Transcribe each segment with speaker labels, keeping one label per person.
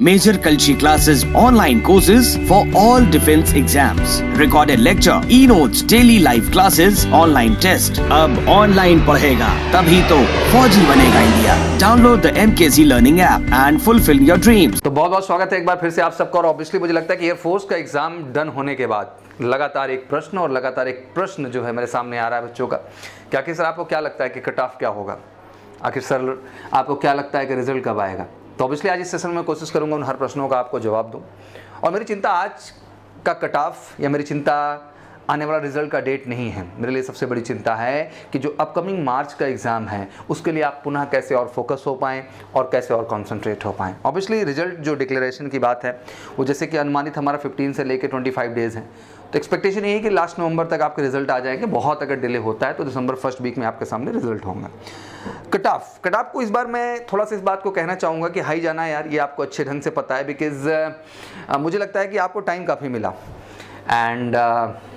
Speaker 1: Major Culture classes, online courses for all defense exams, recorded lecture, e-notes, daily live classes, online test. अब online पढ़ेगा तभी तो फौजी बनेगा India. Download the MKZ Learning app and fulfill your dreams.
Speaker 2: तो बहुत बहुत स्वागत है एक बार फिर से आप सबका। और ऑब्वियसली मुझे लगता है कि एयरफोर्स का एग्जाम डन होने के बाद लगातार एक प्रश्न जो है मेरे सामने आ रहा है बच्चों का कि आखिर सर आपको क्या लगता है कि कट ऑफ क्या होगा, आखिर सर आपको क्या लगता है कि रिजल्ट कब आएगा। तो ऑब्वियसली आज इस सेशन में कोशिश करूंगा उन हर प्रश्नों का आपको जवाब दूं। और मेरी चिंता आज का कट ऑफ या मेरी चिंता आने वाला रिजल्ट का डेट नहीं है। मेरे लिए सबसे बड़ी चिंता है कि जो अपकमिंग मार्च का एग्ज़ाम है उसके लिए आप पुनः कैसे और फोकस हो पाएँ और कैसे और कॉन्सेंट्रेट हो पाएँ। ऑब्वियसली रिजल्ट जो डिक्लेरेशन की बात है वो जैसे कि अनुमानित हमारा 15 से लेकर 25 डेज़ है, तो एक्सपेक्टेशन ये है कि लास्ट नवंबर तक आपके रिजल्ट आ जाएंगे। बहुत अगर डिले होता है तो दिसंबर फर्स्ट वीक में आपके सामने रिजल्ट होंगे। कट ऑफ को इस बार मैं थोड़ा सा इस बात को कहना चाहूँगा कि हाई जाना है यार, ये आपको अच्छे ढंग से पता है। बिकॉज मुझे लगता है कि आपको टाइम काफ़ी मिला एंड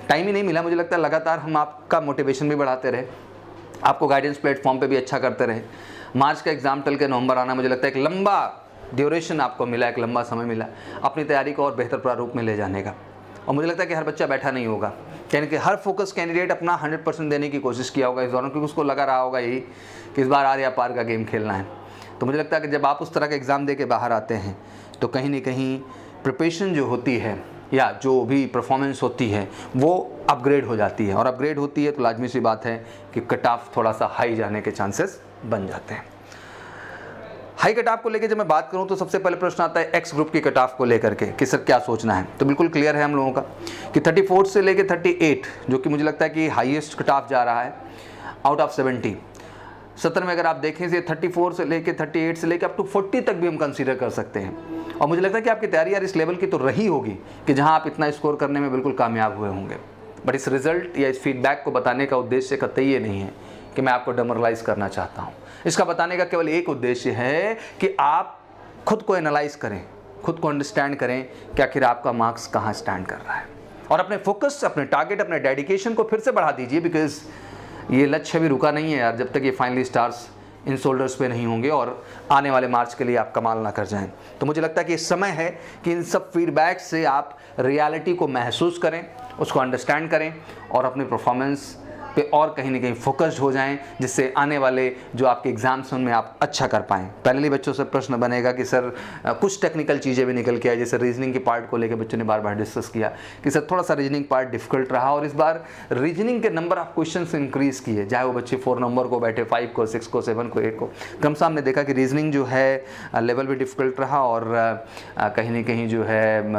Speaker 2: टाइम ही नहीं मिला, मुझे लगता है लगातार हम आपका मोटिवेशन भी बढ़ाते रहे, आपको गाइडेंस प्लेटफॉर्म पे भी अच्छा करते रहे। मार्च का एग्ज़ाम टल के नवंबर आना, मुझे लगता है एक लंबा ड्यूरेशन आपको मिला, एक लंबा समय मिला अपनी तैयारी को और बेहतर प्रारूप में ले जाने का। और मुझे लगता है कि हर बच्चा बैठा नहीं होगा, यानी कि हर फोकस कैंडिडेट अपना 100% देने की कोशिश किया होगा इस दौरान, क्योंकि उसको लगा रहा होगा यही कि इस बार आर या पार का गेम खेलना है। तो मुझे लगता है कि जब आप उस तरह का एग्ज़ाम दे के बाहर आते हैं तो कहीं ना कहीं प्रिपरेशन जो होती है या जो भी परफॉर्मेंस होती है वो अपग्रेड हो जाती है, और अपग्रेड होती है तो लाजमी सी बात है कि कट ऑफ थोड़ा सा हाई जाने के चांसेस बन जाते हैं। हाई कट ऑफ को लेकर जब मैं बात करूं तो सबसे पहले प्रश्न आता है एक्स ग्रुप की कट ऑफ को लेकर के कि सर क्या सोचना है। तो बिल्कुल क्लियर है हम लोगों का कि 34 से लेकर 38 जो कि मुझे लगता है कि हाईएस्ट कट ऑफ जा रहा है आउट ऑफ 70। 70 में अगर आप देखें से 34 से लेकर 38 से लेकर अप टू 40 तक भी हम कंसीडर कर सकते हैं। और मुझे लगता है कि आपकी तैयारी यार इस लेवल की तो रही होगी कि जहां आप इतना स्कोर करने में बिल्कुल कामयाब हुए होंगे। बट इस रिजल्ट या इस फीडबैक को बताने का उद्देश्य कतई ये नहीं है कि मैं आपको डेमोरलाइज करना चाहता हूँ। इसका बताने का केवल एक उद्देश्य है कि आप खुद को एनालाइज करें, खुद को अंडरस्टैंड करें कि आखिर आपका मार्क्स कहाँ स्टैंड कर रहा है, और अपने फोकस, अपने टारगेट, अपने डेडिकेशन को फिर से बढ़ा दीजिए। बिकॉज ये लक्ष्य अभी रुका नहीं है यार, जब तक ये फाइनली स्टार्स इन शोल्डर्स पे नहीं होंगे और आने वाले मार्च के लिए आप कमाल ना कर जाएं। तो मुझे लगता है कि इस समय है कि इन सब फीडबैक से आप रियलिटी को महसूस करें, उसको अंडरस्टैंड करें और अपनी परफॉर्मेंस पे और कहीं ना कहीं फोकस्ड हो जाएं, जिससे आने वाले जो आपके एग्जाम्स हैं उनमें आप अच्छा कर पाएँ। पहले बच्चों से प्रश्न बनेगा कि सर कुछ टेक्निकल चीज़ें भी निकल के आई, जैसे रीजनिंग के पार्ट को लेकर बच्चों ने बार बार डिस्कस किया कि सर थोड़ा सा रीजनिंग पार्ट डिफिकल्ट रहा, और इस बार रीजनिंग के नंबर ऑफ क्वेश्चन इंक्रीज़ किए, चाहे वो बच्चे 4 नंबर को बैठे, 5 को, 6 को, 7 को, 8 को। क्रमशः हमने देखा कि रीजनिंग जो है लेवल भी डिफिकल्ट रहा और कहीं ना कहीं जो है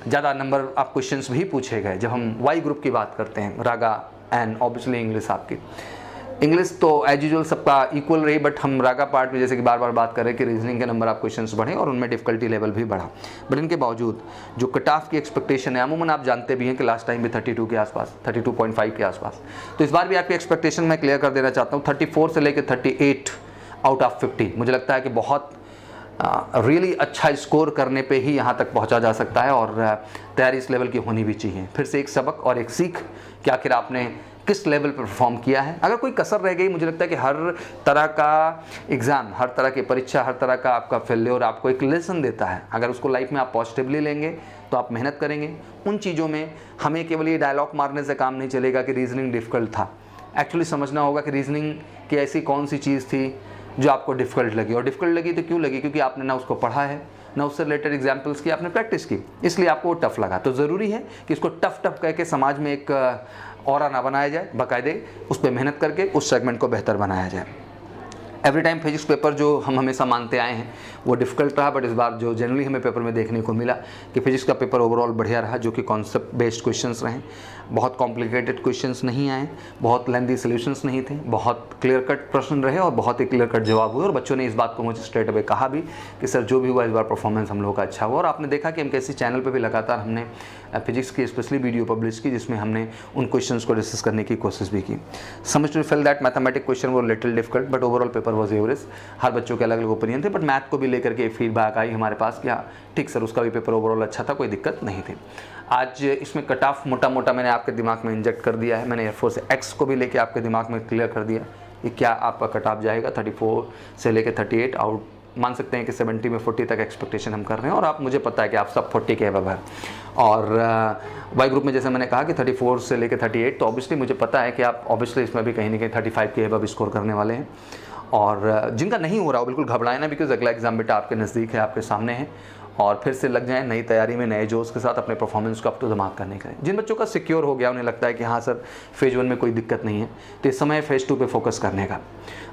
Speaker 2: ज़्यादा नंबर ऑफ क्वेश्चंस भी पूछे गए। जब हम वाई ग्रुप की बात करते हैं, रागा एंड ऑब्वियसली इंग्लिश, आपकी इंग्लिश तो एज यूजुअल सबका इक्वल रही, बट हम रागा पार्ट में जैसे कि बार बार बात कर रहे हैं कि रीजनिंग के नंबर ऑफ क्वेश्चंस बढ़े और उनमें डिफिकल्टी लेवल भी बढ़ा। बट इनके बावजूद जो कट ऑफ की एक्सपेक्टेशन है, अमूमन आप जानते भी हैं कि लास्ट टाइम भी 32 के आसपास, 32.5 के आसपास, तो इस बार भी आपकी एक्सपेक्टेशन मैं क्लियर कर देना चाहता हूँ। 34 से लेकर 38 आउट ऑफ 50 मुझे लगता है कि बहुत रियली अच्छा स्कोर करने पे ही यहाँ तक पहुँचा जा सकता है, और तैयारी इस लेवल की होनी भी चाहिए। फिर से एक सबक और एक सीख कि आखिर आपने किस लेवल पर परफॉर्म किया है। अगर कोई कसर रह गई, मुझे लगता है कि हर तरह का एग्ज़ाम, हर तरह की परीक्षा, हर तरह का आपका फेल्योर आपको एक लेसन देता है। अगर उसको लाइफ में आप पॉजिटिवली लेंगे तो आप मेहनत करेंगे उन चीज़ों में। हमें केवल ये डायलॉग मारने से काम नहीं चलेगा कि रीजनिंग डिफ़िकल्ट था। एक्चुअली समझना होगा कि रीजनिंग की ऐसी कौन सी चीज़ थी जो आपको डिफ़िकल्ट लगी, और डिफ़िकल्ट लगी तो क्यों लगी, क्योंकि आपने ना उसको पढ़ा है, ना उससे रिलेटेड एग्जाम्पल्स की आपने प्रैक्टिस की, इसलिए आपको वो टफ लगा। तो ज़रूरी है कि इसको टफ कह के समाज में एक ऑरा ना बनाया जाए, बाकायदे उस पर मेहनत करके उस सेगमेंट को बेहतर बनाया जाए। एवरी टाइम फिजिक्स पेपर जो हम हमेशा मानते आए हैं वो डिफ़िकल्ट रहा, बट इस बार जो जनरली हमें पेपर में देखने को मिला कि फिजिक्स का पेपर ओवरऑल बढ़िया रहा, जो कि कॉन्सेप्ट बेस्ड क्वेश्चंस रहे, बहुत कॉम्प्लिकेटेड क्वेश्चंस नहीं आए, बहुत लेंथी सॉल्यूशंस नहीं थे, बहुत क्लियर कट प्रश्न रहे और बहुत ही क्लियर कट जवाब हुए। और बच्चों ने इस बात को मुझे स्ट्रेट अवे कहा भी कि सर जो भी हुआ इस बार परफॉर्मेंस हम लोगों का अच्छा हुआ। और आपने देखा कि MKC चैनल पर भी लगातार हमने फिजिक्स की स्पेशली वीडियो पब्लिश की, जिसमें हमने उन क्वेश्चंस को डिस्कस करने की कोशिश भी की। समझ to fail that mathematic question वो little difficult, but overall paper was average. हर बच्चों के अलग अलग ओपिनियन थे, बट मैथ को भी लेकर के फीडबैक आई हमारे पास कि हाँ ठीक सर, उसका भी पेपर ओवरऑल अच्छा था, कोई दिक्कत नहीं थी। आज इसमें कट ऑफ मोटा मोटा मैंने आपके दिमाग में इंजेक्ट कर दिया है। मैंने एयरफोर्स एक्स को भी लेके आपके दिमाग में क्लियर कर दिया कि क्या आपका कट ऑफ जाएगा 34 से लेकर 38 आउट मान सकते हैं कि 70 में 40 तक एक्सपेक्टेशन हम कर रहे हैं, और आप, मुझे पता है कि आप सब 40 के अबव है। और वाई ग्रुप में जैसे मैंने कहा कि 34 से लेकर 38, तो ऑब्वियसली मुझे पता है कि आप ऑब्वियसली इसमें भी कहीं ना कहीं 35 के अबव स्कोर करने वाले हैं। और जिनका नहीं हो रहा हो बिल्कुल घबराए ना, बिकॉज अगला एग्जाम बेटा आपके नज़दीक है, आपके सामने है, और फिर से लग जाएं नई तैयारी में, नए जोश के साथ अपने परफॉर्मेंस को अप टू द मार्क करने का। जिन बच्चों का सिक्योर हो गया, उन्हें लगता है कि हाँ सर फेज़ 1 में कोई दिक्कत नहीं है, तो इस समय फेज़ 2 पे फोकस करने का।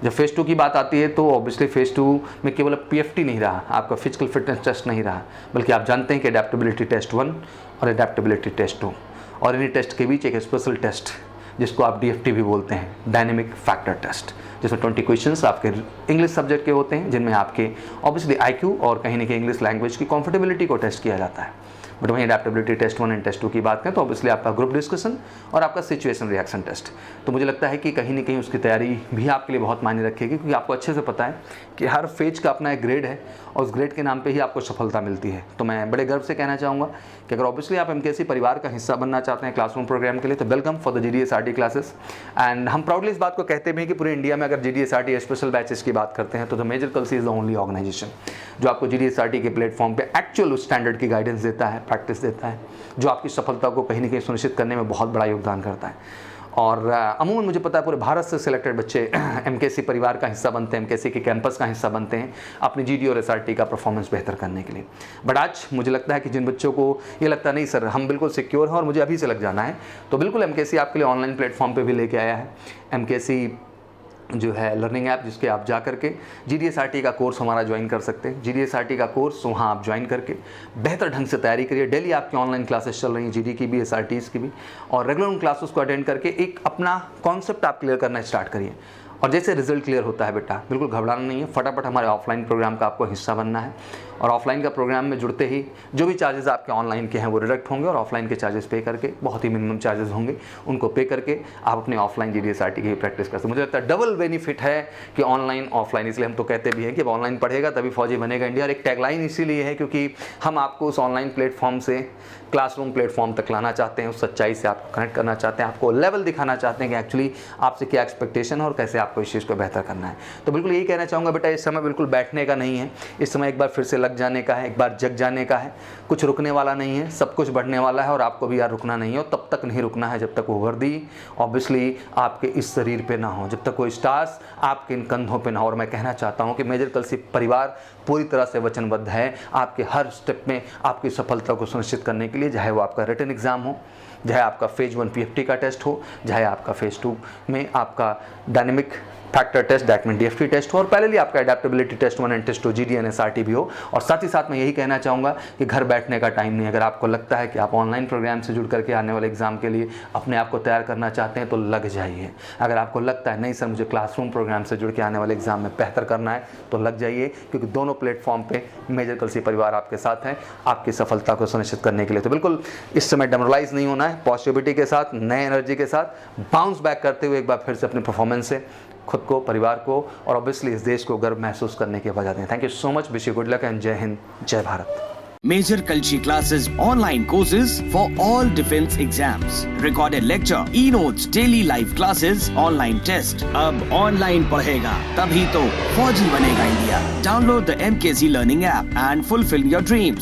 Speaker 2: जब फेज़ 2 की बात आती है तो ऑब्वियसली फेज़ 2 में केवल PFT नहीं रहा, आपका फिजिकल फिटनेस टेस्ट नहीं रहा, बल्कि आप जानते हैं कि अडेप्टेबिलिटी टेस्ट 1 और अडेप्टेबिलिटी टेस्ट 2, और इन्हीं टेस्ट के बीच एक स्पेशल टेस्ट जिसको आप DFT भी बोलते हैं, डायनेमिक फैक्टर टेस्ट, जिसमें 20 क्वेश्चंस आपके इंग्लिश सब्जेक्ट के होते हैं, जिनमें आपके ऑब्वियसली IQ और कहीं ना कहीं इंग्लिश लैंग्वेज की कॉम्फर्टेबिलिटी को टेस्ट किया जाता है। बट वहीं अडेप्टेबिलिटी टेस्ट 1 एंड टेस्ट 2 की बात करें तो ऑब्वियसली आपका ग्रुप डिस्कशन और आपका सिचुएशन रिएक्शन टेस्ट, तो मुझे लगता है कि कहीं ना कहीं उसकी तैयारी भी आपके लिए बहुत मायने रखेगी, क्योंकि आपको अच्छे से पता है कि हर फेज का अपना एक ग्रेड है, और उस ग्रेड के नाम पे ही आपको सफलता मिलती है। तो मैं बड़े गर्व से कहना चाहूँगा कि अगर ऑब्वियसली आप MKC परिवार का हिस्सा बनना चाहते हैं क्लासरूम प्रोग्राम के लिए, तो welcome for the GDSRT classes. And हम प्राउडली इस बात को कहते भी हैं कि पूरे इंडिया में अगर GDSRT स्पेशल बैचेस की बात करते हैं तो the major Kalsi is the only organisation जो आपको GDSRT के प्लेटफॉर्म पे एक्चुअल स्टैंडर्ड की गाइडेंस देता है, प्रैक्टिस देता है, जो आपकी सफलता को कहीं ना कहीं सुनिश्चित करने में बहुत बड़ा योगदान करता है। और अमूमन मुझे पता है पूरे भारत से सिलेक्टेड बच्चे MKC परिवार का हिस्सा बनते हैं, MKC के कैंपस का हिस्सा बनते हैं अपनी GD और SRT का परफॉर्मेंस बेहतर करने के लिए। बट आज मुझे लगता है कि जिन बच्चों को ये लगता नहीं सर हम बिल्कुल सिक्योर हैं और मुझे अभी से लग जाना है, तो बिल्कुल MKC आपके लिए ऑनलाइन प्लेटफॉर्म पर भी लेके आया है MKC जो है लर्निंग ऐप, जिसके आप जा करके GDSRT का कोर्स हमारा ज्वाइन कर सकते हैं। GDSRT का कोर्स वहाँ आप ज्वाइन करके बेहतर ढंग से तैयारी करिए। डेली आपकी ऑनलाइन क्लासेस चल रही हैं, GD की भी SRTs की भी, और रेगुलर उन क्लासेस को अटेंड करके एक अपना कॉन्सेप्ट आप क्लियर करना स्टार्ट करिए। और जैसे रिजल्ट क्लियर होता है बेटा, बिल्कुल घबराना नहीं है, फटाफट हमारे ऑफलाइन प्रोग्राम का आपको हिस्सा बनना है, और ऑफलाइन का प्रोग्राम में जुड़ते ही जो भी चार्जेस आपके ऑनलाइन के हैं वो डिडक्ट होंगे, और ऑफलाइन के चार्जेस पे करके, बहुत ही मिनिमम चार्जेस होंगे, उनको पे करके आप अपने ऑफलाइन GDSRT की प्रैक्टिस कर सकते हैं। मुझे लगता है डबल बेनिफिट है कि ऑनलाइन ऑफलाइन, इसलिए हम तो कहते भी हैं कि अब ऑनलाइन पढ़ेगा तभी फौजी बनेगा इंडिया। और एक टैगलाइन इसीलिए है क्योंकि हम आपको उस ऑनलाइन प्लेटफॉर्म से क्लासरूम प्लेटफॉर्म तक लाना चाहते हैं, उस सच्चाई से आपको कनेक्ट करना चाहते हैं, आपको लेवल दिखाना चाहते हैं कि एक्चुअली आपसे क्या एक्सपेक्टेशन है और कैसे आपको इस चीज़ को बेहतर करना है। तो बिल्कुल यही कहना चाहूँगा बेटा, इस समय बिल्कुल बैठने का नहीं है, इस समय एक बार फिर से लग जाने का है, एक बार जग जाने का है, कुछ रुकने वाला नहीं है, सब कुछ बढ़ने वाला है, और आपको भी यार रुकना नहीं है, और तब तक नहीं रुकना है जब तक वो वर्दी ऑब्वियसली आपके इस शरीर पे ना हो, जब तक कोई स्टार्स आपके इन कंधों पे ना हो। और मैं कहना चाहता हूँ कि मेजर कल्सी परिवार पूरी तरह से वचनबद्ध है आपके हर स्टेप में आपकी सफलता को सुनिश्चित करने के लिए, चाहे वो आपका रिटन एग्जाम हो, चाहे आपका फेज 1 PFT का टेस्ट हो, चाहे आपका फेज 2 में आपका dynamic factor test that mean DFT test हो, और पहले आपका adaptability test 1 and test 2 GD और SRT भी हो। और साथ ही साथ मैं यही कहना चाहूँगा कि घर बैठने का टाइम नहीं। अगर आपको लगता है कि आप ऑनलाइन प्रोग्राम से जुड़ करके आने वाले एग्जाम के लिए अपने आप को तैयार करना चाहते हैं तो लग जाइए। अगर आपको लगता है नहीं सर मुझे क्लासरूम प्रोग्राम से जुड़ के आने वाले एग्जाम में बेहतर करना है तो लग जाइए, क्योंकि दोनों प्लेटफॉर्म पे मेजर कल्सी परिवार आपके साथ है आपकी सफलता को सुनिश्चित करने के लिए। तो बिल्कुल इस समय डेमोरलाइज नहीं होना है, पॉजिटिविटी के साथ, नए एनर्जी के साथ बाउंस बैक करते हुए एक बार फिर से अपने परफॉर्मेंस से खुद को, परिवार को और ऑब्वियसली इस देश को गर्व महसूस करने की वजह दें। Thank you so much, wish you good luck and जय हिंद, जय Bharat.
Speaker 1: Major Kalshi classes, online courses for all defense exams, recorded lecture, e-notes, daily live classes, online test. अब online पढ़ेगा तभी तो फौजी बनेगा India. Download the MKC Learning app and fulfill your dreams.